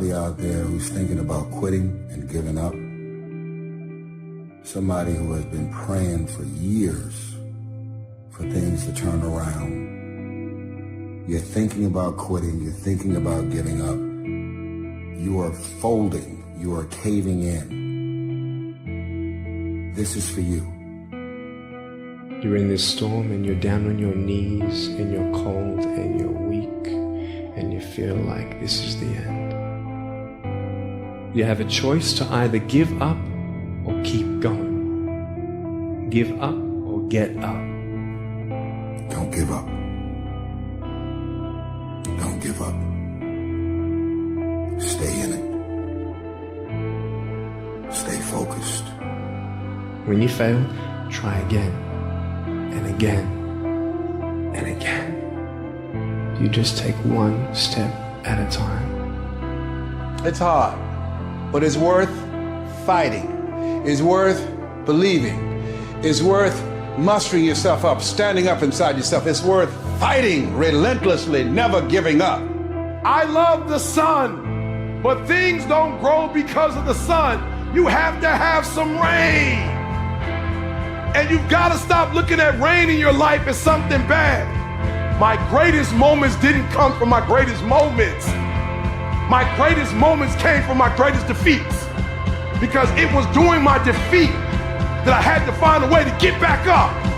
somebody out there who's thinking about quitting and giving up. Somebody who has been praying for years for things to turn around. You're thinking about quitting, you're thinking about giving up. You are folding, you are caving in. This is for you. You're in this storm and you're down on your knees and you're cold and you're weak and you feel like this is the end. You have a choice to either give up or keep going. Give up or get up. Don't give up. Don't give up. Stay in it. Stay focused. When you fail, try again and again and again. You just take one step at a time. It's hard, but it's worth fighting. It's worth believing. It's worth mustering yourself up, standing up inside yourself. It's worth fighting relentlessly, never giving up. I love the sun, but things don't grow because of the sun. You have to have some rain. And you've got to stop looking at rain in your life as something bad. My greatest moments didn't come from my greatest moments. My greatest moments came from my greatest defeats. Because it was during my defeat that I had to find a way to get back up.